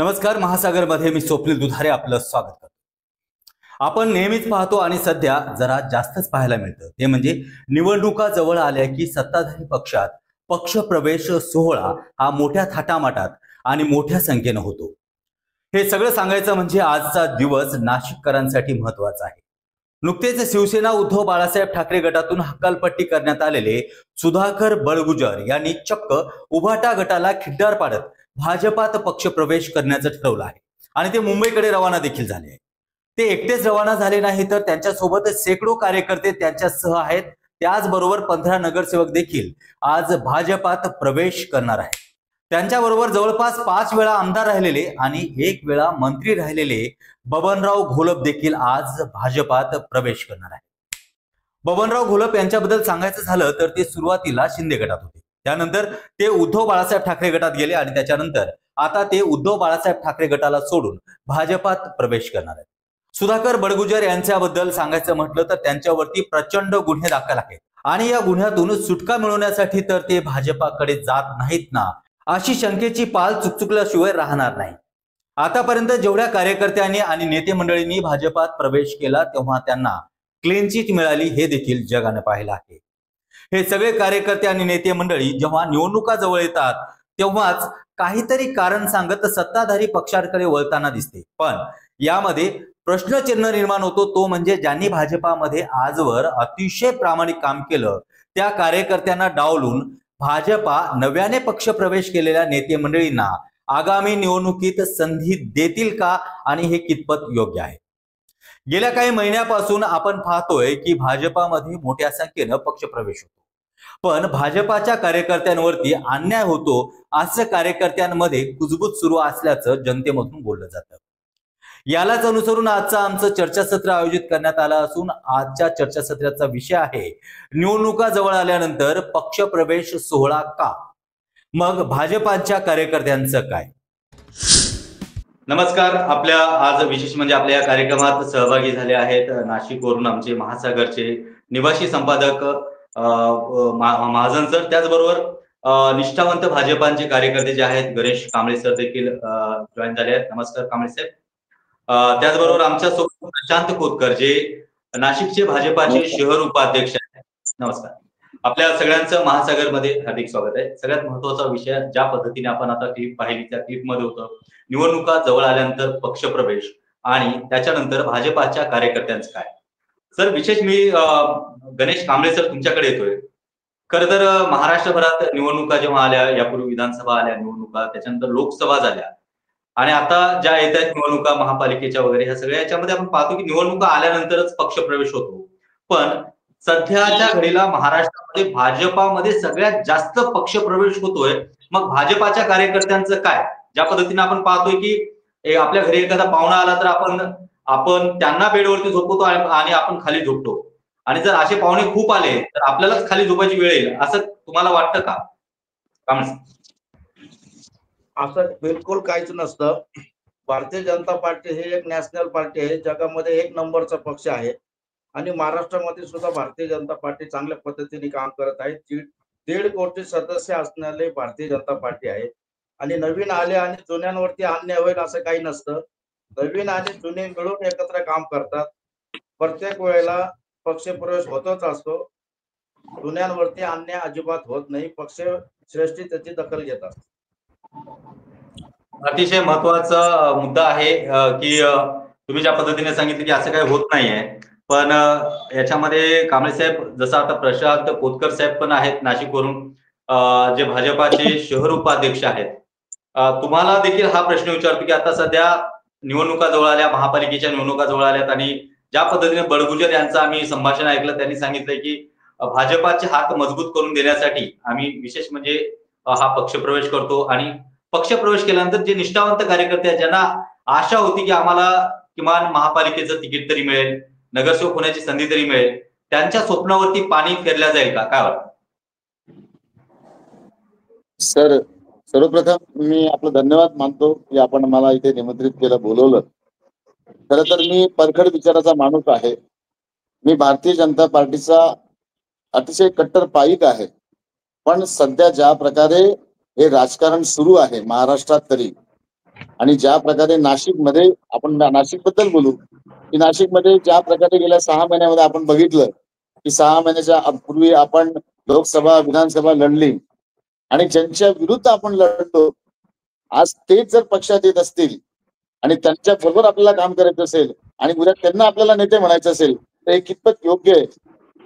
नमस्कार, महासागरमध्ये मी स्वप्नील दुधारे आपलं स्वागत करतो। आपण नेहमीच पाहतो आणि सध्या जरा जास्तच पाहायला मिळतं ते म्हणजे निवडणुका जवळ आल्या की सत्ताधारी पक्षात पक्षप्रवेश सोहळा हा मोठ्या थाटामाटात आणि मोठ्या संख्येने होतो। हे सगळं सांगायचं म्हणजे आजचा दिवस नाशिककरांसाठी महत्त्वाचा आहे। नुकतेच शिवसेना उद्धव बाळासाहेब ठाकरे गटातून हकालपट्टी करण्यात आलेले सुधाकर बळगुजर यांनी चक्क उभाटा गटाला खिड्डार पाडत भाजपात पक्षप्रवेश करण्याचं ठरवलं आहे आणि ते मुंबईकडे रवाना देखील झाले आहे। ते एकटेच रवाना झाले नाही तर त्यांच्यासोबत शेकडो कार्यकर्ते त्यांच्यासह आहेत। त्याचबरोबर 15 नगरसेवक देखील आज भाजपात प्रवेश करणार आहेत। त्यांच्याबरोबर जवळपास 5 वेळा आमदार राहिलेले आणि 1 वेळा मंत्री राहिलेले बबनराव घोलप देखील आज भाजपात प्रवेश करणार आहेत। बबनराव घोलप यांच्याबद्दल सांगायचं झालं तर ते सुरुवातीला शिंदे गटात होते, त्यानंतर ते उद्धव बाळासाहेब ठाकरे गटात गेले आणि त्याच्यानंतर आता ते उद्धव बाळासाहेब ठाकरे गटाला सोडून भाजपात प्रवेश करणार आहेत। सुधाकर बळगुजर यांच्याबद्दल सांगायचं म्हटलं तर त्यांच्यावरती प्रचंड गुन्हे दाखल आहेत आणि या गुन्ह्यातून सुटका मिळवण्यासाठी तर ते भाजपाकडे जात नाहीत ना, अशी शंकेची पाल चुकचुकल्याशिवाय राहणार नाही। आतापर्यंत जेवढ्या कार्यकर्त्यांनी आणि नेते मंडळींनी भाजपात प्रवेश केला तेव्हा त्यांना क्लीन चिट मिळाली हे देखील जगाने पाहिलं आहे। हे सगळे कार्यकर्ते आणि नेते मंडळी जेव्हा निवडणुका जवळ येतात तेव्हाच काहीतरी कारण सांगत सत्ताधारी पक्षाकडे वळताना दिसते, पण यामध्ये प्रश्नचिन्ह निर्माण होतो तो म्हणजे ज्यांनी भाजपामध्ये आजवर अतिशय प्रामाणिक काम केलं त्या कार्यकर्त्यांना डावलून भाजपा नव्याने पक्षप्रवेश केलेल्या नेते मंडळींना आगामी निवडणुकीत संधी देतील का आणि हे कितपत योग्य आहे। गेल्या काही महिन्यापासून आपण पाहतोय की भाजपामध्ये मोठ्या संख्येने पक्षप्रवेश होतो, पण भाजपाच्या कार्यकर्त्यांवरती अन्याय होतो असं कार्यकर्त्यांमध्ये कुजबूज सुरू असल्याचं जनतेमधून बोललं जातं। यालाच अनुसरून आजचं आमचं चर्चासत्र आयोजित करण्यात आलं असून आजच्या चर्चासत्राचा विषय आहे निवडणुका जवळ आल्यानंतर पक्षप्रवेश सोहळा का, मग भाजपाच्या कार्यकर्त्यांचं काय। नमस्कार, आपल्या आज विशेष म्हणजे आपल्या या कार्यक्रमात सहभागी झाले आहेत नाशिकवरून आमचे महासागरचे निवासी संपादक महाजन सर, त्याचबरोबर निष्ठावंत भाजपाचे कार्यकर्ते जे आहेत गणेश कांबळे सर देखील जॉईन झाले आहेत। नमस्कार कांबळे साहेब। त्याचबरोबर आमच्या सोबत प्रशांत खोतकर जे नाशिकचे भाजपाचे शहर उपाध्यक्ष आहेत। नमस्कार, आपल्या सगळ्यांचं महासागरमध्ये हार्दिक स्वागत आहे। सगळ्यात महत्त्वाचा विषय ज्या पद्धतीने आपण आता क्लिप पाहिली त्या क्लिपमध्ये होतं निवडणुका जवळ आल्यानंतर पक्षप्रवेश आणि त्याच्यानंतर भाजपाच्या कार्यकर्त्यांचं काय। सर विशेष मी गणेश कांबळे सर तुमच्याकडे येतोय। खरं तर महाराष्ट्रभरात निवडणुका जेव्हा आल्या, यापूर्वी विधानसभा आल्या निवडणुका, त्याच्यानंतर लोकसभा झाल्या आणि आता ज्या येत आहेत निवडणुका महापालिकेच्या वगैरे, ह्या सगळ्या याच्यामध्ये आपण पाहतो की निवडणुका आल्यानंतरच पक्षप्रवेश होतो, पण सध्याच्या घडीला महाराष्ट्रामध्ये भाजपामध्ये सगळ्यात जास्त पक्षप्रवेश होतोय। मग भाजपाच्या कार्यकर्त्यांचं काय? ज्या पद्धतीने आपण पाहतोय की आपल्या घरी एखादा पाहुणा आला तर आपण त्यांना बेडवरती झोपवतो आणि आपण खाली झोपतो, आणि जर असे पाहुणे खूप आले तर आपल्यालाच खाली झोपायची वेळ येईल, असं तुम्हाला वाटतं का? असं बिलकुल काहीच नसतं। भारतीय जनता पार्टी हे एक नॅशनल पार्टी आहे, जगामध्ये 1 नंबरचा पक्ष आहे आणि महाराष्ट्रामध्ये सुद्धा भारतीय जनता पार्टी चांगल्या पद्धतीने काम करत आहे। 1.5 कोटी सदस्य असणारे भारतीय जनता पार्टी आहे आणि नवीन आले आणि जुन्यांवरती अन्याय होईल असं काही नसतं। नवीन आणि जुने मिळून एकत्र काम करतात। प्रत्येक वेळेला पक्षप्रवेश होतच असतो, जुन्यांवरती अन्याय अजिबात होत नाही, पक्ष श्रेष्ठी त्याची दखल घेतात। अतिशय महत्त्वाचा मुद्दा आहे की तुम्ही ज्या पद्धतीने सांगितलं की असं काही होत नाहीये, पण याच्यामध्ये कांबळे साहेब जसं आता प्रशांत खोतकर साहेब पण आहेत नाशिकवरून जे भाजपाचे शहर उपाध्यक्ष आहेत, तुम्हाला देखील हा प्रश्न विचारतो की आता सध्या निवडणुका जवळ आल्या, महापालिकेच्या निवडणुका जवळ आल्यात आणि ज्या पद्धतीने बळगुजर यांचं आम्ही संभाषण ऐकलं, त्यांनी सांगितलंय की भाजपाचे हात मजबूत करून देण्यासाठी आम्ही विशेष म्हणजे हा पक्षप्रवेश करतो आणि पक्षप्रवेश केल्यानंतर जे निष्ठावंत कार्यकर्ते आहेत ज्यांना आशा होती की आम्हाला किमान महापालिकेचं तिकीट तरी मिळेल, नगरसेवक होण्याची संधी तरी मिळेल, त्यांच्या स्वप्नावरती पाणी फेरल्या जाईल का, काय वाटतं? सर सर्वप्रथम मी आपलं धन्यवाद मानतो की आपण मला इथे निमंत्रित केलं, बोलवलं। खरं तर मी परखड विचाराचा माणूस आहे। मी भारतीय जनता पार्टीचा अतिशय कट्टर पाईक आहे, पण सध्या ज्या प्रकारे हे राजकारण सुरू आहे महाराष्ट्रात तरी आणि ज्या प्रकारे नाशिकमध्ये आपण नाशिकबद्दल बोलू की नाशिकमध्ये ज्या प्रकारे गेल्या 6 महिन्यामध्ये आपण बघितलं की 6 महिन्याच्या पूर्वी आपण लोकसभा विधानसभा लढली आणि ज्यांच्या विरुद्ध आपण लढतो आज तेच जर पक्षात येत असतील आणि त्यांच्या बरोबर आपल्याला काम करायचं असेल आणि उद्या त्यांना आपल्याला नेते म्हणायचं असेल तर हे कितपत योग्य आहे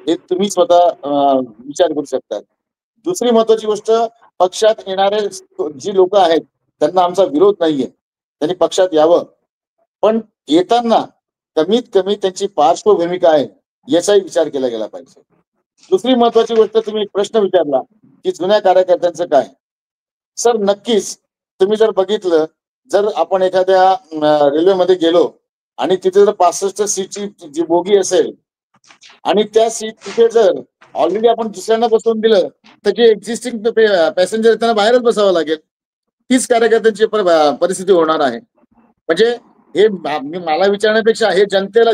हे तुम्ही स्वतः विचार करू शकता. दुसरी महत्वाची गोष्ट, पक्षात येणारे जी लोक आहेत त्यांना आमचा विरोध नाहीये, त्यांनी पक्षात यावं, पण येताना कमीत कमी त्यांची पार्श्वभूमिका आहे याचाही विचार केला गेला पाहिजे. दुसरी महत्वाची गोष्ट, तुम्ही एक प्रश्न विचारला की जुन्या कार्यकर्त्यांचं काय. सर नक्कीच तुम्ही जर बघितलं, जर आपण एखाद्या रेल्वेमध्ये गेलो आणि तिथे जर 65 सीटची जी बोगी असेल आणि त्या सीट तिथे जर ऑलरेडी आपण दुसऱ्यांना बसवून दिलं तर जे एक्झिस्टिंग पॅसेंजर त्यांना बाहेरच बसावं लागेल. तीच कार्यकर्त्यांची परिस्थिती होणार आहे. म्हणजे हे मला विचारण्यापेक्षा हे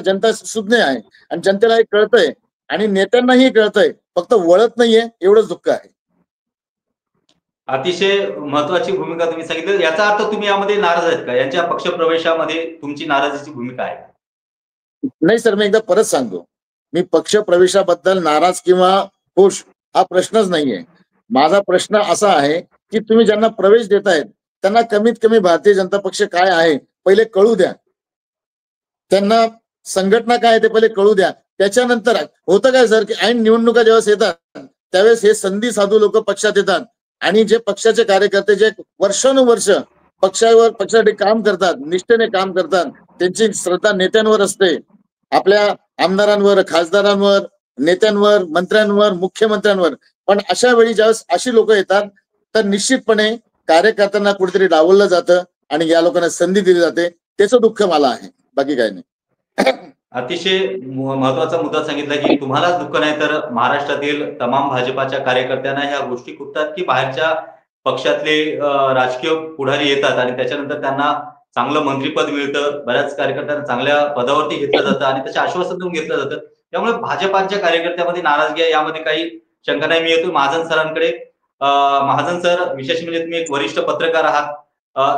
जनता सुज्ञ आहे आणि जनतेला हे कळतंय आणि नेत्यांनाही कळतंय, फक्त वळत नाहीये एवढंच दुःख आहे. अतिशय महत्वाची भूमिका तुम्ही सांगितली. याचा अर्थ तुम्ही यामध्ये नाराज आहेत का? यांच्या पक्षप्रवेशामध्ये तुमची नाराजीची भूमिका आहे? नाही सर, मी एकदा परत सांगतो, मी पक्ष प्रवेशाबद्दल नाराज किंवा खुश हा प्रश्नच नाहीये. माझा प्रश्न असा आहे की तुम्ही ज्यांना प्रवेश देतायत त्यांना कमीत कमी भारतीय जनता पक्ष काय आहे पहिले कळू द्या, त्यांना संघटना काय आहे ते पहिले कळू द्या. त्याच्यानंतर होतं काय सर की ऐन निवडणुका जेव्हा येतात त्यावेळेस हे संधी साधू लोक पक्षात येतात आणि जे पक्षाचे कार्यकर्ते जे वर्षानुवर्ष पक्षासाठी काम करतात, निष्ठेने काम करतात, त्यांची श्रद्धा नेत्यांवर असते, आपल्या आमदारांवर, खासदारांवर, नेत्यांवर, मंत्र्यांवर, मुख्यमंत्र्यांवर. पण अशा वेळी ज्यावेळेस अशी लोक येतात तर निश्चितपणे कार्यकर्त्यांना कुठेतरी डावललं जातं आणि या लोकांना संधी दिली जाते. त्याचं दुःख मला आहे, बाकी काही नाही. अतिशय महत्वाचा मुद्दा सांगितला की तुम्हालाच दुःख नाही तर महाराष्ट्रातील तमाम भाजपाच्या कार्यकर्त्यांना ह्या गोष्टी खुपतात की बाहेरच्या पक्षातले राजकीय पुढारी येतात आणि त्याच्यानंतर त्यांना चांगलं मंत्रीपद मिळतं, बऱ्याच कार्यकर्त्यांना चांगल्या पदावरती घेतलं जातं आणि त्याचे आश्वासन देऊन घेतलं जातं. त्यामुळे भाजपाच्या कार्यकर्त्यामध्ये नाराजगी आहे, यामध्ये काही शंका नाही. मी येतो महाजन सरांकडे. महाजन सर, विशेष म्हणजे तुम्ही एक वरिष्ठ पत्रकार आहात.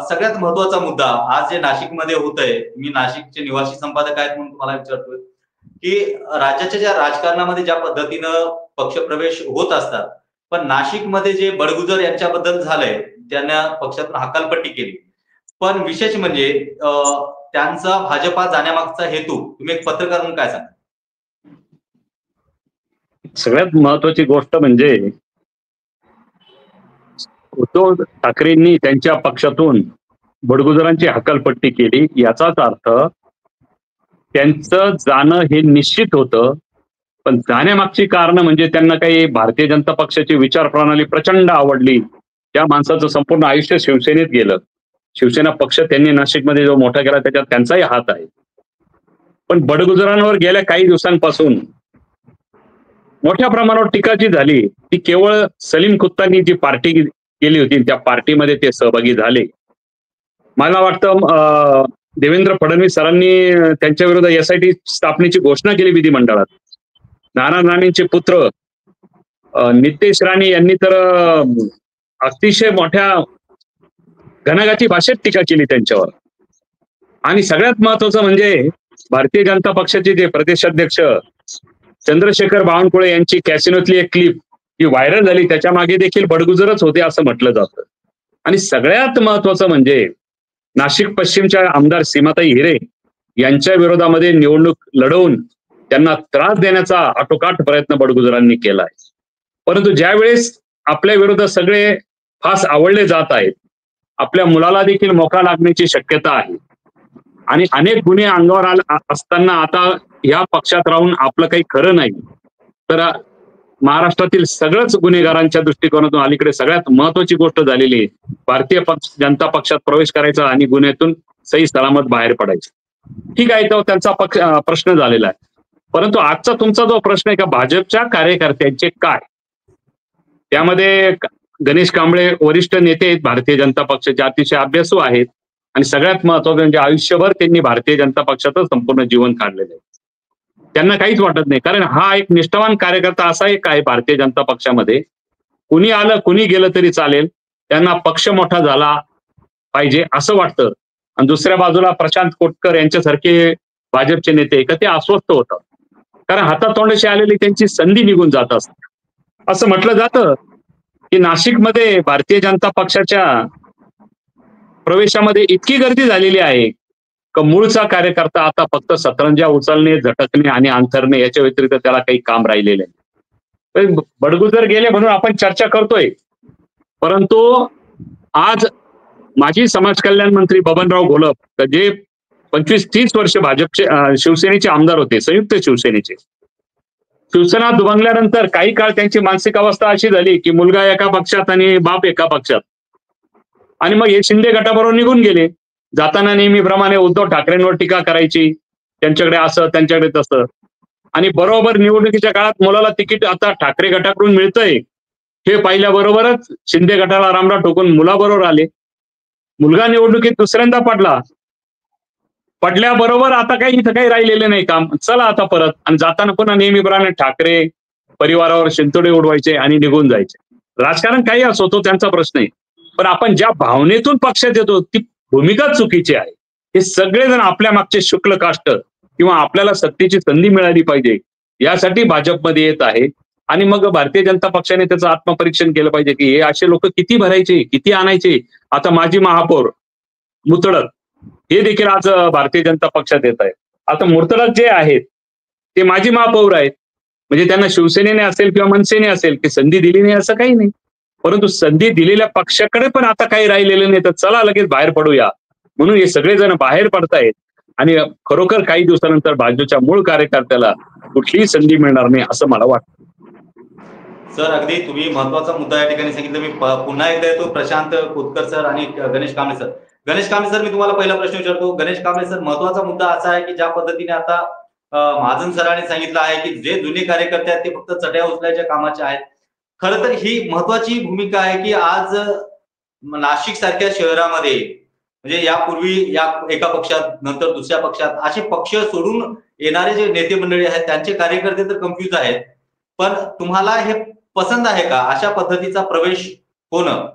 सगळ्यात महत्वाचा मुद्दा आज जे नाशिकमध्ये होतंय, मी नाशिकचे निवासी संपादक आहेत म्हणून तुम्हाला विचारतोय की राज्याच्या ज्या राजकारणामध्ये ज्या पद्धतीनं पक्षप्रवेश होत असतात, पण नाशिकमध्ये जे बडगुजर यांच्याबद्दल झालंय, त्यांना पक्षातून हकालपट्टी केली. पण विशेष म्हणजे त्यांचा भाजपात जाण्यामागचा हेतू तुम्ही एक पत्रकार म्हणून काय सांगा? सगळ्यात महत्वाची गोष्ट म्हणजे उद्धव ठाकरेंनी त्यांच्या पक्षातून बडगुजरांची हकालपट्टी केली. याचाच अर्थ त्यांचं जाणं हे निश्चित होतं. पण जाण्यामागची कारण म्हणजे त्यांना काही भारतीय जनता पक्षाची विचार प्रणाली प्रचंड आवडली. त्या माणसाचं संपूर्ण आयुष्य शिवसेनेत गेलं. शिवसेना पक्ष त्यांनी नाशिकमध्ये जो मोठा केला त्याच्यात त्यांचाही हात आहे. पण बडगुजरांवर गेल्या काही दिवसांपासून मोठ्या प्रमाणावर टीका जी झाली ती केवळ सलीम खुत्तांनी जी पार्टी केली होती त्या पार्टीमध्ये ते सहभागी झाले. मला वाटतं देवेंद्र फडणवीस सरांनी त्यांच्या विरोधात SIT स्थापनेची घोषणा केली विधिमंडळात. नाना राणेंचे पुत्र नितेश राणे यांनी तर अतिशय मोठ्या घणाघाती भाषेत टीका केली त्यांच्यावर. आणि सगळ्यात महत्वाचं म्हणजे भारतीय जनता पक्षाचे जे प्रदेशाध्यक्ष चंद्रशेखर बावनकुळे यांची कॅसिनोतली एक क्लिप जी व्हायरल झाली, त्याच्या मागे देखील बडगुजरच होते असं म्हटलं जातं. आणि सगळ्यात महत्वाचं म्हणजे नाशिक पश्चिमच्या आमदार सीमाताई हिरे यांच्या विरोधामध्ये निवडणूक लढवून त्यांना त्रास देण्याचा आटोकाट प्रयत्न बडगुजरांनी केलाय. परंतु ज्यावेळेस आपल्या विरोधात सगळे फास आवडले जात आहेत, आपल्या मुलाला देखील मोका लागण्याची शक्यता आहे आणि अनेक गुन्हे अंगावर असताना आता या पक्षात राहून आपलं काही खरं नाही, तर महाराष्ट्रातील सगळ्याच गुन्हेगारांच्या दृष्टिकोनातून अलीकडे सगळ्यात महत्वाची गोष्ट झालेली आहे. भारतीय जनता पक्षात प्रवेश करायचा आणि गुन्ह्यातून सही सलामत बाहेर पडायचं. ठीक आहे, तो त्यांचा प्रश्न झालेला आहे. परंतु आजचा तुमचा जो प्रश्न आहे का भाजपच्या कार्यकर्त्यांचे काय, त्यामध्ये गणेश कांबळे वरिष्ठ नेते आहेत भारतीय जनता पक्षाचे, अतिशय अभ्यासू आहेत आणि सगळ्यात महत्वाचं म्हणजे आयुष्यभर त्यांनी भारतीय जनता पक्षाचं संपूर्ण जीवन काढलेलं आहे. त्यांना काहीच वाटत नाही, कारण हा एक निष्ठावान कार्यकर्ता असा एक आहे भारतीय जनता पक्षामध्ये. कुणी आलं कुणी गेलं तरी चालेल, त्यांना पक्ष मोठा झाला पाहिजे असं वाटतं. आणि दुसऱ्या बाजूला प्रशांत कोटकर यांच्यासारखे भाजपचे नेते का ते अस्वस्थ होतात, कारण हातातोंडाशी आलेली त्यांची संधी निघून जात असते. असं म्हटलं जातं की नाशिकमध्ये भारतीय जनता पक्षाच्या प्रवेशामध्ये इतकी गर्दी झालेली आहे का मूळचा कार्यकर्ता आता फक्त सतरंजा उचलणे, झटकणे आणि अंथरणे याच्या व्यतिरिक्त त्याला काही काम राहिलेले नाही. बडगुजर गेले म्हणून आपण चर्चा करतोय, परंतु आज माजी समाज कल्याण मंत्री बबनराव घोलप जे 25-30 वर्ष भाजपचे शिवसेनेचे आमदार होते, संयुक्त शिवसेनेचे, शिवसेना दुभंगल्यानंतर काही काळ त्यांची मानसिक अवस्था अशी झाली की मुलगा एका पक्षात आणि बाप एका पक्षात, आणि मग हे शिंदे गटाबरोबर निघून गेले. जाताना नेहमीप्रमाणे उद्धव ठाकरेंवर टीका करायची, त्यांच्याकडे असं त्यांच्याकडे तसं, आणि बरोबर निवडणुकीच्या काळात मुलाला तिकीट आता ठाकरे गटाकडून मिळतंय हे पाहिल्याबरोबरच शिंदे गटाला रामराव ठोकून मुलाबरोबर आले. मुलगा निवडणुकीत दुसऱ्यांदा पडल्याबरोबर आता काही इथं काही राहिलेले नाही काम, चला आता परत, आणि जाताना पुन्हा नेहमीप्रमाणे ठाकरे परिवारावर शिंतोडे उडवायचे आणि निघून जायचे. राजकारण काही असो तो त्यांचा प्रश्न आहे, पण आपण ज्या भावनेतून पक्षात येतो ती भूमिका चुकीची आहे. हे सगळेजण आपल्या मागचे शुक्ल काष्ट किंवा आपल्याला सत्तेची संधी मिळाली पाहिजे यासाठी भाजपमध्ये येत आहे. आणि मग भारतीय जनता पक्षाने त्याचं आत्मपरीक्षण केलं पाहिजे की हे असे लोक किती भरायचे, किती आणायचे. आता माजी महापौर मुतळक हे देखील आज भारतीय जनता पक्षात येत आहेत. आता मुतळक जे आहेत ते माजी महापौर आहेत, म्हणजे त्यांना शिवसेनेने असेल किंवा मनसेने असेल की संधी दिली नाही असं काही नाही, परंतु संधी दिलेल्या पक्षाकडे पण आता काही राहिलेलं नाही, तर चला लगेच बाहेर पडूया म्हणून हे सगळेजण बाहेर पडतायत. आणि खरोखर काही दिवसानंतर भाजपच्या मूळ कार्यकर्त्याला कुठलीही संधी मिळणार नाही असं मला वाटतं. सर, अगदी तुम्ही महत्वाचा मुद्दा या ठिकाणी सांगितलं. मी पुन्हा एकदा येतो प्रशांत कोतकर सर आणि गणेश कांबळे सर. गणेश कांबळे सर, मी तुम्हाला पहिला प्रश्न विचारतो. गणेश कांबळे सर, महत्वाचा मुद्दा असा आहे की ज्या पद्धतीने आता महाजन सरांनी सांगितलं आहे की जे जुने कार्यकर्ते आहेत ते फक्त चट्या उचलायच्या कामाचे आहेत. खरं तर ही महत्वाची भूमिका आहे की आज नाशिक सारख्या शहरामध्ये, म्हणजे यापूर्वी या एका पक्षात नंतर दुसऱ्या पक्षात असे पक्ष सोडून येणारे जे नेते मंडळी आहेत त्यांचे कार्यकर्ते तर कन्फ्यूज आहेत. पण तुम्हाला हे पसंत आहे का, अशा पद्धतीचा प्रवेश होणं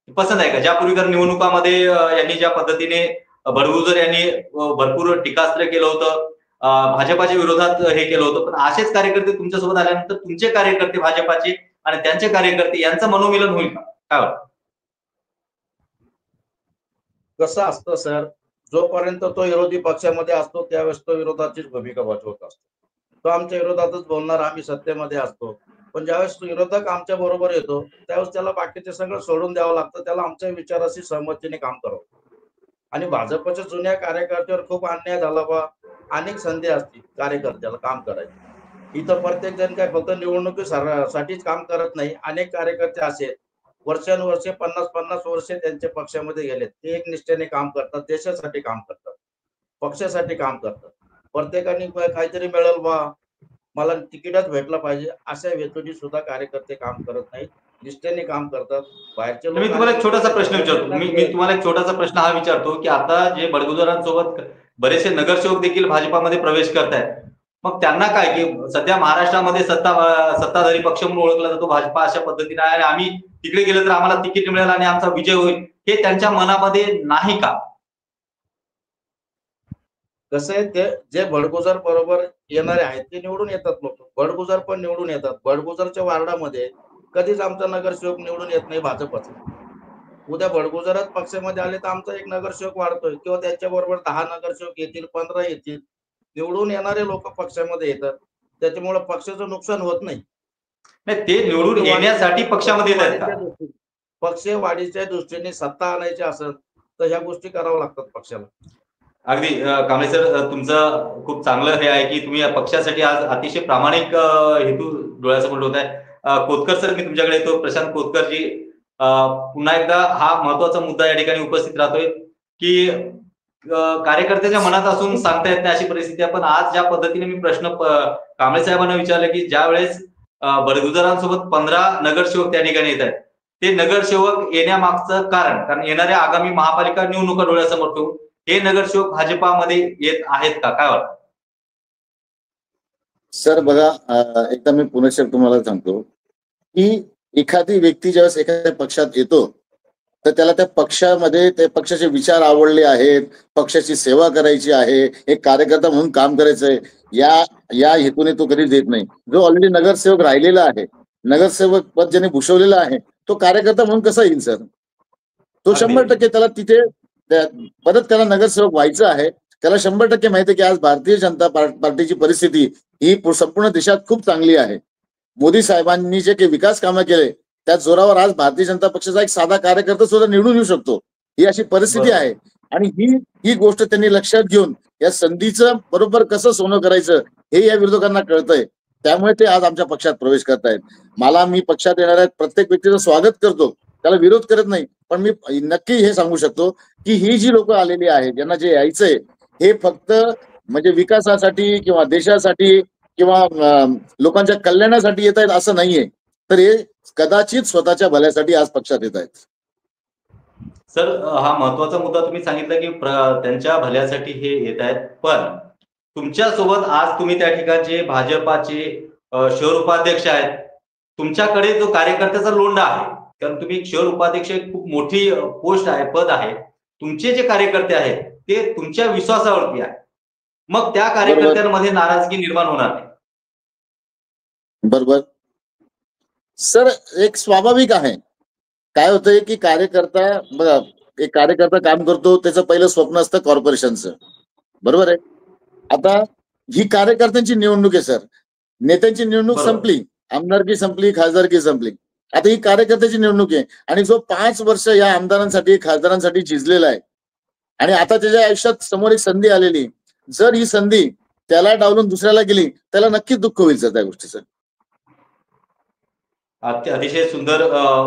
पसंत आहे का? ज्यापूर्वी तर निवडणुकामध्ये यांनी ज्या पद्धतीने बडगुजर यांनी भरपूर टीकास्त्र केलं होतं, भाजपाच्या विरोधात हे केलं होतं, पण असेच कार्यकर्ते तुमच्यासोबत आल्यानंतर तुमचे कार्यकर्ते भाजपाचे आणि त्यांचे कार्यकर्ते यांचं मनोमिलन होईल का, काय वाटतं? कसं असतं सर, जोपर्यंत तो विरोधी पक्षामध्ये असतो त्यावेळेस तो विरोधाचीच भूमिका बजावत असतो. तो आमच्या विरोधातच बोलणार, आम्ही सत्तेमध्ये असतो. पण ज्यावेळेस विरोधक आमच्या बरोबर येतो त्यावेळेस त्याला बाकीचे सगळं सोडून द्यावं लागतं, त्याला आमच्या विचाराशी सहमतीने काम करावं. आणि भाजपच्या जुन्या कार्यकर्त्यावर खूप अन्याय झाला बा. अनेक संधी असतील कार्यकर्त्याला काम करायची. इथं प्रत्येक जण काय फक्त निवडणुकीसाठीच काम करत नाही. अनेक कार्यकर्ते असे वर्षानुवर्षे 50-50 वर्षे त्यांच्या पक्षामध्ये गेलेत. ते एक निष्ठेने काम करतात, देशासाठी काम करतात, पक्षासाठी काम करतात. प्रत्येकाने काहीतरी मिळेल बा, मला तिकीटच भेटलं पाहिजे अशा हेतूने सुद्धा कार्यकर्ते काम करत नाहीत, निष्ठेने काम करतात. बाहेरचे मी तुम्हाला एक छोटासा प्रश्न विचारतो. मी तुम्हाला एक छोटासा प्रश्न हा विचारतो की आता जे बडगुजरांसोबत बरेचसे नगरसेवक देखील भाजपामध्ये प्रवेश करतायत, मग त्यांना काय की सध्या महाराष्ट्रामध्ये सत्ताधारी पक्ष म्हणून ओळखला जातो भाजपा अशा पद्धतीने आहे, आणि आम्ही तिकडे गेलो तर आम्हाला तिकीट मिळेल आणि आमचा विजय होईल, हे त्यांच्या मनामध्ये नाही का? कसं आहे, ते जे बडगुजर बरोबर येणारे आहेत ते निवडून येतात. लोक बडगुजर पण निवडून येतात. बडगुजरच्या वार्डामध्ये कधीच आमचा नगरसेवक निवडून येत नाही भाजपचा. उद्या बडगुजरात पक्षामध्ये आले तर आमचा एक नगरसेवक वाढतोय किंवा त्यांच्या बरोबर 10 नगरसेवक येतील, 15 येतील. निवडून येणारे लोक पक्षामध्ये येतात, त्याच्यामुळे पक्षाचं नुकसान होत नाही. नाही, ते निवडून येण्यासाठी पक्षामध्ये येतात का? पक्ष वाढीच्या दृष्टीने सत्ता आणायची असेल तर ह्या गोष्टी कराव्या लागतात पक्षाला. अगदी कांबळे सर, तुमचं खूप चांगलं हे आहे की तुम्ही या पक्षासाठी आज अतिशय प्रामाणिक हेतू डोळ्यासमोर होत आहे. कोतकर सर, मी तुमच्याकडे येतो. प्रशांत कोतकरजी, पुन्हा एकदा हा महत्वाचा मुद्दा या ठिकाणी उपस्थित राहतोय की कार्यकर्त्याच्या मनात असून सांगता येत नाही अशी परिस्थिती आहे. पण आज ज्या पद्धतीने मी प्रश्न कांबळे साहेबांना विचारले की ज्या वेळेस बडगुजरांसोबत 15 नगरसेवक त्या ठिकाणी येत आहेत, ते नगरसेवक येण्यामागचं कारण येणाऱ्या आगामी महापालिका निवडणुका डोळ्यासमोर ठेवून हे नगरसेवक भाजपामध्ये येत आहेत का, काय वाटतं? सर बघा, एकदा मी पुनश्च तुम्हाला सांगतो की एखादी व्यक्ती ज्यावेळेस एखाद्या पक्षात येतो तर त्याला त्या पक्षामध्ये ते पक्षाचे विचार आवडले आहेत, पक्षाची सेवा करायची आहे, एक कार्यकर्ता म्हणून काम करायचंय, या हेतूने तो कधीच देत नाही. जो ऑलरेडी नगरसेवक राहिलेला आहे, नगरसेवक पद ज्याने भूषवलेलं आहे, तो कार्यकर्ता म्हणून कसा येईल सर? तो 100% त्याला तिथे परत त्याला नगरसेवक व्हायचं आहे. त्याला 100% माहिती आहे की आज भारतीय जनता पार्टीची परिस्थिती ही संपूर्ण देशात खूप चांगली आहे. मोदी साहेबांनी जे काही विकास कामं केले त्या जोरावर आज भारतीय जनता पक्षाचा एक साधा कार्यकर्ता सुद्धा निवडून येऊ शकतो, ही अशी परिस्थिती आहे. आणि ही गोष्ट त्यांनी लक्षात घेऊन या संधीचं बरोबर कसं सोनं करायचं हे या विरोधकांना कळतंय. त्यामुळे ते आज आमच्या पक्षात प्रवेश करतायत. मी पक्षात येणाऱ्या प्रत्येक व्यक्तीचं स्वागत करतो, त्याला विरोध करत नाही. पण मी नक्की हे सांगू शकतो की ही जी लोक आलेली आहेत, ज्यांना जे यायचंय हे फक्त म्हणजे विकासासाठी किंवा देशासाठी किंवा लोकांच्या कल्याणासाठी येत आहेत असं नाहीये, तर हे कदाचित स्वतःच्या भल्यासाठी आज पक्षात येत आहेत. सर, हा महत्वाचा मुद्दा तुम्ही सांगितला की त्यांच्या भल्यासाठी हे येत आहेत. पण तुमच्या सोबत आज तुम्ही त्या ठिकाणचे भाजपाचे शहर उपाध्यक्ष आहेत, तुमच्याकडे जो कार्यकर्त्याचा लोंढा आहे, कारण तुम्ही शहर उपाध्यक्ष एक खूप मोठी पोस्ट आहे, पद आहे. तुमचे जे कार्यकर्ते आहेत ते तुमच्या विश्वासावरती आहे. मग त्या कार्यकर्त्यांमध्ये नाराजगी निर्माण होणार नाही. बरोबर सर, एक स्वाभाविक आहे. काय होतंय की कार्यकर्ता बघा, एक कार्यकर्ता काम करतो, त्याचं पहिलं स्वप्न असतं कॉर्पोरेशनचं, बरोबर आहे. आता ही कार्यकर्त्यांची निवडणूक आहे सर. नेत्यांची निवडणूक संपली, आमदारकी संपली, खासदारकी संपली. आता ही कार्यकर्त्याची निवडणूक आहे आणि जो 5 वर्ष या आमदारांसाठी खासदारांसाठी झिजलेला आहे आणि आता त्याच्या आयुष्यात समोर एक संधी आलेली, जर ही संधी त्याला डावलून दुसऱ्याला गेली त्याला नक्कीच दुःख होईल सर त्या गोष्टीचं. अतिशय सुंदर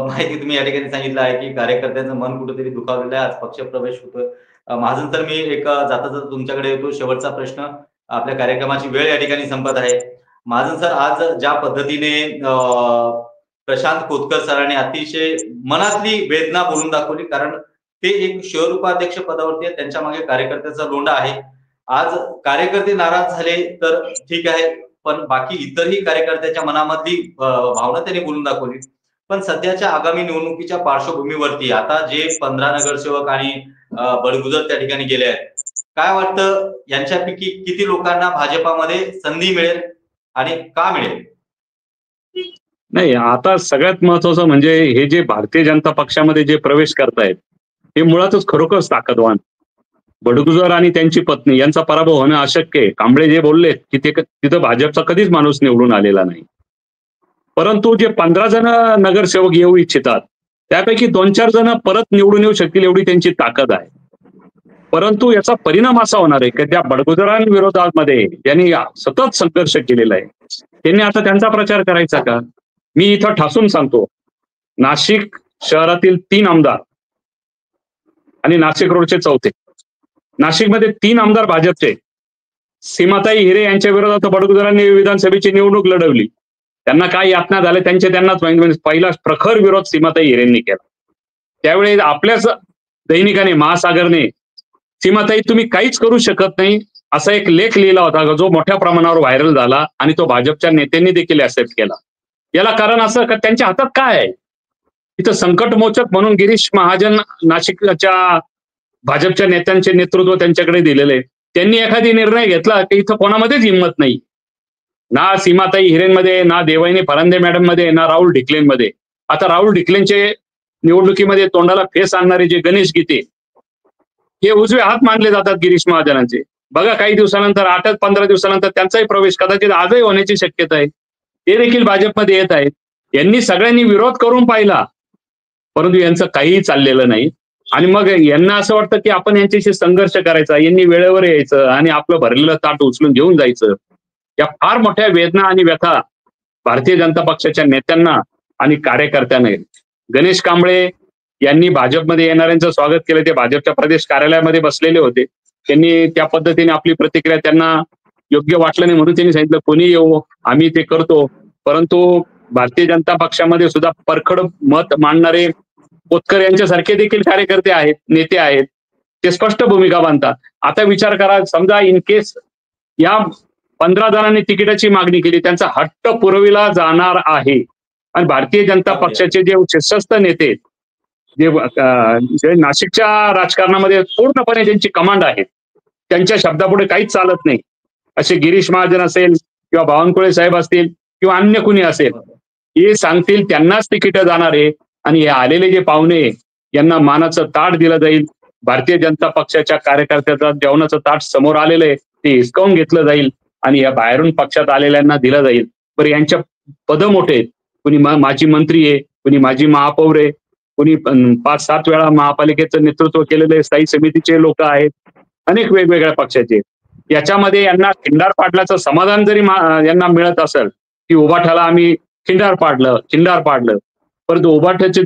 माहिती तुम्ही या ठिकाणी सांगितलं आहे की कार्यकर्त्यांचं मन कुठेतरी दुखावलेलं आहे. आज पक्ष प्रवेश होतोय. महाजन सर, मी एक जाता जाता तुमच्याकडे येतो. शेवटचा प्रश्न, आपल्या कार्यक्रमाची वेळ या ठिकाणी संपत आहे. महाजन सर, आज ज्या पद्धतीने प्रशांत खोतकर सरांनी अतिशय मनातली वेदना बोलून दाखवली, कारण ते एक शहर उपाध्यक्ष पदावरती आहे, त्यांच्या मागे कार्यकर्त्याचा लोंढा आहे. आज कार्यकर्ते नाराज झाले तर ठीक आहे, पण बाकी इतरही कार्यकर्त्याच्या मनामधली भावना त्यांनी बोलून दाखवली. पण सध्याच्या आगामी निवडणुकीच्या पार्श्वभूमीवरती आता जे 15 नगरसेवक आणि बडगुजर त्या ठिकाणी गेले आहेत, काय वाटतं यांच्यापैकी किती लोकांना भाजपामध्ये संधी मिळेल आणि का मिळेल? नाही, आता सगळ्यात महत्वाचं म्हणजे हे जे भारतीय जनता पक्षामध्ये जे प्रवेश करतायत हे मुळातच खरोखरच ताकदवान. बडगुजर आणि त्यांची पत्नी यांचा पराभव होणं अशक्य आहे. कांबळे जे बोलले की तिथं भाजपचा कधीच माणूस निवडून आलेला नाही. परंतु जे 15 जण नगरसेवक येऊ इच्छितात त्यापैकी 2-4 जण परत निवडून येऊ शकतील एवढी त्यांची ताकद आहे. परंतु याचा परिणाम असा होणार आहे की त्या बडगुजरांविरोधामध्ये ज्यांनी सतत संघर्ष केलेला आहे त्यांनी आता त्यांचा प्रचार करायचा का? मी इथं ठासून सांगतो, नाशिक शहरातील 3 आमदार आणि नाशिक रोडचे 4थे, नाशिकमध्ये 3 आमदार भाजपचे, सीमाताई हिरे यांच्या विरोधात बडगुजरांनी विधानसभेची निवडणूक लढवली. त्यांना काय यातना झाले त्यांनाच माहिती. पहिला प्रखर विरोध सीमाताई हिरेंनी केला. त्यावेळी आपल्याच दैनिकाने महासागरने सीमाताई तुम्ही काहीच करू शकत नाही असा एक लेख लिहिला होता जो मोठ्या प्रमाणावर व्हायरल झाला आणि तो भाजपच्या नेत्यांनी देखील ऍक्सेप्ट केला. याला कारण असं का त्यांच्या हातात काय आहे? इथं संकटमोचक म्हणून गिरीश महाजन नाशिकच्या भाजपच्या नेत्यांचे नेतृत्व त्यांच्याकडे दिलेले. त्यांनी एखादी निर्णय घेतला की इथं कोणामध्येच हिंमत नाही, ना सीमाताई हिरेंमध्ये, ना देवयानी फरांदे मॅडम मध्ये, ना राहुल ढिकलेंमध्ये. आता राहुल ढिकलेंचे निवडणुकीमध्ये तोंडाला फेस आणणारे जे गणेश गीते हे उजवे हात मानले जातात गिरीश महाजनांचे. बघा, काही दिवसानंतर 8-15 दिवसानंतर त्यांचाही प्रवेश कदाचित आजही होण्याची शक्यता आहे. ते देखील भाजपमध्ये येत आहेत. यांनी सगळ्यांनी विरोध करून पाहिला परंतु यांचं काहीही चाललेलं नाही. आणि मग यांना असं वाटतं की आपण यांच्याशी संघर्ष करायचा, यांनी वेळेवर यायचं आणि आपलं भरलेलं ताट उचलून घेऊन जायचं. या फार मोठ्या वेदना आणि व्यथा भारतीय जनता पक्षाच्या नेत्यांना आणि कार्यकर्त्यांना. गणेश कांबळे यांनी भाजपमध्ये येणाऱ्यांचं स्वागत केलं. ते भाजपच्या प्रदेश कार्यालयामध्ये बसलेले होते. त्यांनी त्या पद्धतीने आपली प्रतिक्रिया, त्यांना योग्य वाटलं नाही म्हणून त्यांनी सांगितलं कोणी येऊ, आम्ही ते करतो. परंतु भारतीय जनता पक्षामध्ये सुद्धा परखड मत मांडणारे खोतकर यांच्यासारखे देखील कार्यकर्ते आहेत, नेते आहेत. ते स्पष्ट भूमिका बांधतात. आता विचार करा, समजा इन केस या 15 जणांनी तिकिटाची मागणी केली, त्यांचा हट्ट पुरविला जाणार आहे आणि भारतीय जनता पक्षाचे जे शीर्षस्थ नेते जे नाशिकच्या राजकारणामध्ये पूर्णपणे ज्यांची कमांड आहे, त्यांच्या शब्दापुढे काहीच चालत नाही, असे गिरीश महाजन असेल किंवा बावनकुळे साहेब असतील किंवा अन्य कुणी असेल, हे सांगतील त्यांनाच तिकीट जाणार आहे. आणि हे आलेले जे पाहुणे यांना मानाचं ताट दिलं जाईल. भारतीय जनता पक्षाच्या कार्यकर्त्याचा जेवणाचं ताट समोर आलेलं आहे, ते हिसकावून घेतलं जाईल आणि या बाहेरून पक्षात आलेल्यांना दिलं जाईल. बरं, यांच्या पद मोठे आहेत. कुणी माजी मंत्री आहे, कुणी माजी महापौर आहे, कुणी 5-7 वेळा महापालिकेचं नेतृत्व केलेले स्थायी समितीचे लोक आहेत, अनेक वेगवेगळ्या पक्षाचे. याच्यामध्ये यांना खिंडार पाडल्याचं समाधान जरी यांना मिळत असेल की उभाठाला आम्ही खिंडार पाडलं, परंतु उभाठ्याची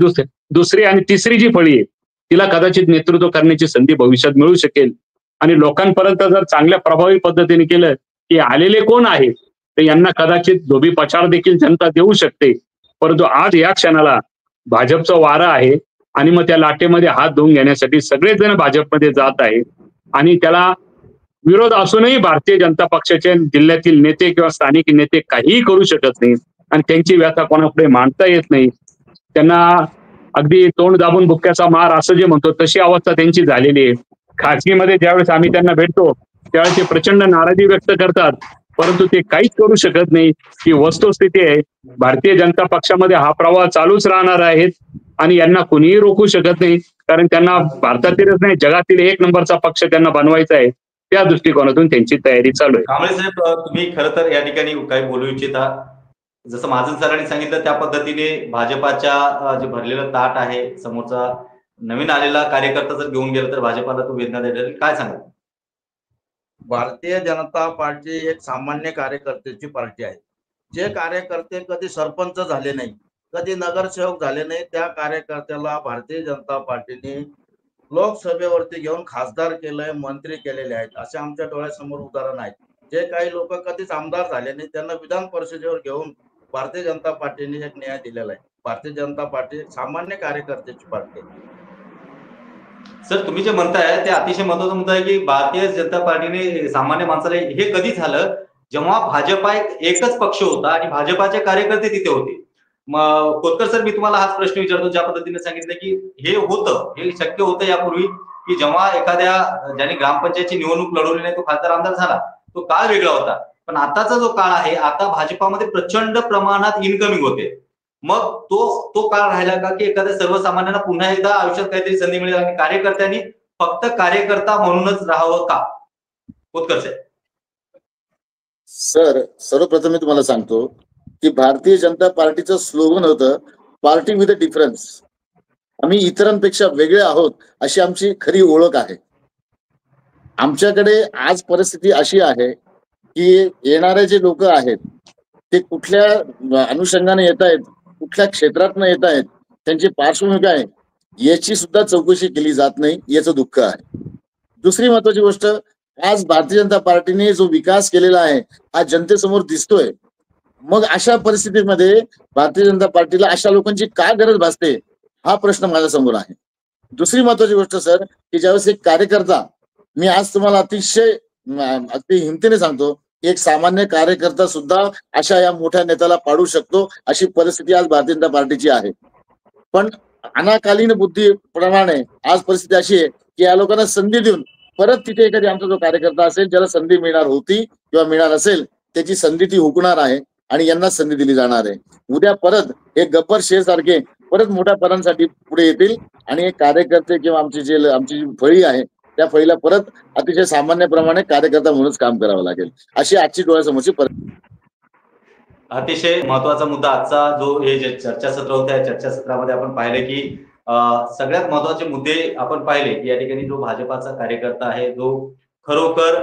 दुसरी आणि तिसरी जी फळी आहे तिला कदाचित नेतृत्व करण्याची संधी भविष्यात मिळू शकेल. आणि लोकांपर्यंत जर चांगल्या प्रभावी पद्धतीने केलं की आलेले कोण आहे तर यांना कदाचित धोबी पछाड देखील जनता देऊ शकते. परंतु आज या क्षणाला भाजपचं वारं आहे आणि मग त्या लाटेमध्ये हात धुवून घेण्यासाठी सगळेच जण भाजपमध्ये जात आहे. आणि त्याला विरोध असूनही भारतीय जनता पक्षाचे जिल्ह्यातील नेते किंवा स्थानिक नेते काहीही करू शकत नाही आणि त्यांची व्यथा कोणापुढे मांडता येत नाही. त्यांना अगदी तोंड दाबून बुक्क्याचा मार असं जे म्हणतो तशी अवस्था त्यांची झालेली आहे. खासगीमध्ये ज्यावेळेस आम्ही त्यांना भेटतो त्यावेळेस ते प्रचंड नाराजी व्यक्त करतात, परंतु ते काहीच करू शकत नाही. ही वस्तुस्थिती आहे. भारतीय जनता पक्षामध्ये हा प्रवाह चालूच राहणार आहे आणि यांना कुणीही रोखू शकत नाही, कारण त्यांना भारतातीलच नाही जगातील 1 नंबरचा पक्ष त्यांना बनवायचा आहे. त्या दृष्टिकोनातून त्यांची तयारी चालू आहे. कांबळे साहेब, तुम्ही खरं तर या ठिकाणी काही बोलू इच्छिता? जसं महाजन सरांनी सांगितलं त्या पद्धतीने भाजपाच्या जे भरलेलं ताट आहे, समोरचा नवीन आलेला कार्यकर्ता जर घेऊन गेला तर भाजपाला तो वेदनादायक ठरेल. काय सांगाल? भारतीय जनता पार्टी एक सामान्य कार्यकर्त्याची पार्टी आहे. जे कार्यकर्ते कधी सरपंच झाले नाही, कधी नगरसेवक झाले नाही, त्या कार्यकर्त्याला भारतीय जनता पार्टीने लोकसभेवरती घेऊन खासदार केलंय, मंत्री केलेले आहेत. असे आमच्या डोळ्यासमोर उदाहरण आहेत. जे काही लोक कधीच आमदार झाले नाही त्यांना विधान परिषदेवर घेऊन भारतीय जनता पार्टीने एक न्याय दिलेला आहे. भारतीय जनता पार्टी सामान्य कार्यकर्त्याची पार्टी आहे. सर, तुम्ही जे म्हणताय ते अतिशय महत्वाचा मुद्दा आहे की भारतीय जनता पार्टीने सामान्य माणसाला हे कधी झालं जेव्हा भाजपा एकच पक्ष होता आणि भाजपाचे कार्यकर्ते तिथे होते. मग कोतकर सर, मी तुम्हाला हाच प्रश्न विचारतो. ज्या पद्धतीने सांगितलं की हे होतं, हे शक्य होतं यापूर्वी की जेव्हा एखाद्या ज्याने ग्रामपंचायतची निवडणूक लढवली नाही तो खासदार आमदार झाला, तो काळ वेगळा होता. पण आताचा जो काळ आहे, आता भाजपामध्ये प्रचंड प्रमाणात इनकमिंग होते. मग तो काळ राहिला का की एखाद्या सर्वसामान्यांना पुन्हा एकदा आयुष्यात काहीतरी संधी मिळेल आणि कार्यकर्त्यांनी फक्त कार्यकर्ता म्हणूनच राहावं का? कोतकर साहेब. सर, सर्वप्रथम मी तुम्हाला सांगतो की भारतीय जनता पार्टीचं स्लोगन होतं पार्टी विथ अ डिफरन्स. आम्ही इतरांपेक्षा वेगळे आहोत अशी आमची खरी ओळख आहे. आमच्याकडे आज परिस्थिती अशी आहे की येणारे जे लोक आहेत ते कुठल्या अनुषंगाने येत आहेत, कुठल्या क्षेत्रातनं येत आहेत, त्यांची पार्श्वभूमी काय याची सुद्धा चौकशी केली जात नाही, याचं दुःख आहे. दुसरी महत्वाची गोष्ट, आज भारतीय जनता पार्टीने जो विकास केलेला आहे हा जनतेसमोर दिसतोय. मग अशा परिस्थितीमध्ये भारतीय जनता पार्टीला अशा लोकांची काय गरज भासते हा प्रश्न माझ्या समोर आहे. दुसरी महत्वाची गोष्ट सर, की ज्यावेळेस एक कार्यकर्ता, मी आज तुम्हाला अगदी हिमतीने सांगतो, एक सामान्य कार्यकर्ता सुद्धा अशा या मोठ्या नेत्याला पाडू शकतो अशी परिस्थिती आज भारतीय जनता पार्टीची आहे. पण अनाकालीन बुद्धीप्रमाणे आज परिस्थिती अशी आहे की या लोकांना संधी देऊन परत तिथे एखादी आमचा जो कार्यकर्ता असेल ज्याला संधी मिळणार होती किंवा मिळणार असेल त्याची संधी ती हुकणार आहे आणि यांना संधी दिली जाणार आहे. उद्या परत हे गब्बर शेर सारखे परत मोठ्या पदांसाठी पुढे येतील आणि एक कार्यकर्ते किंवा आमची जी फळी आहे त्या फळीला परत अतिशय सामान्यप्रमाणे कार्यकर्ता म्हणूनच काम करावं लागेल, अशी आजची डोळ्यासमोरची परिस्थिती. अतिशय महत्वाचा मुद्दा आजचा जो हे जे चर्चासत्र होतं, या चर्चासत्रामध्ये आपण पाहिले की सगळ्यात महत्वाचे मुद्दे आपण पाहिले की या ठिकाणी जो भाजपाचा कार्यकर्ता आहे, जो खरोखर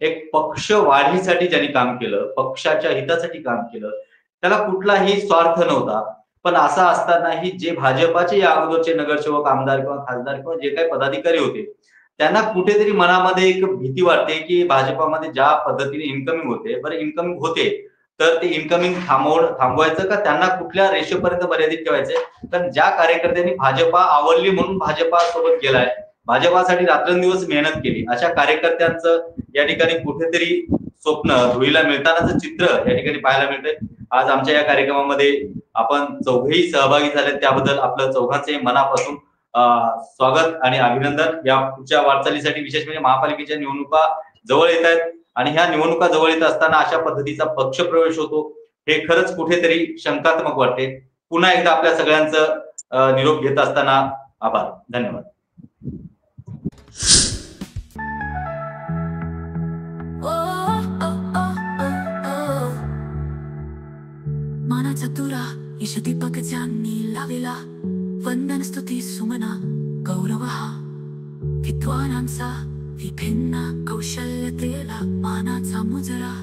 एक पक्ष वाढीसाठी ज्यांनी काम केलं, पक्षाच्या हितासाठी काम केलं, त्याला कुठलाही स्वार्थ नव्हता. पण असं असतानाही जे भाजपाचे या अगोदरचे नगरसेवक, आमदार किंवा खासदार किंवा जे काही पदाधिकारी होते त्यांना कुठेतरी मनामध्ये एक भीती वाटते की भाजपामध्ये ज्या पद्धतीने इन्कमिंग होते, बरं इन्कमिंग होते तर ते इन्कमिंग थांबवायचं का त्यांना कुठल्या रेषेपर्यंत मर्यादित ठेवायचंय? कारण ज्या कार्यकर्त्यांनी भाजपा आवडली म्हणून भाजपा सोबत गेलाय, भाजपासाठी रात्रंदिवस मेहनत केली, अशा कार्यकर्त्यांचं या ठिकाणी कुठेतरी स्वप्न धुळीला मिळतानाचं चित्र या ठिकाणी पाहायला मिळतंय. आज आमच्या या कार्यक्रमामध्ये आपण चौघेही सहभागी झाले, त्याबद्दल आपलं चौघांचे मनापासून स्वागत आणि अभिनंदन. या पुढच्या वाटचालीसाठी विशेष म्हणजे महापालिकेच्या निवडणुका जवळ येत आहेत आणि ह्या निवडणुका जवळ येत असताना अशा पद्धतीचा पक्ष प्रवेश होतो हे खरंच कुठेतरी शंकात्मक वाटते. पुन्हा एकदा आपल्या सगळ्यांचं निरोप घेत असताना आभार, धन्यवाद. मानाचा तुरा ईश दीपक ज्यांनी लाविला, वंदन स्तुती सुमना गौरव हा विद्वानांचा विभिन्न कौशल्यतेला मानाचा मुजरा.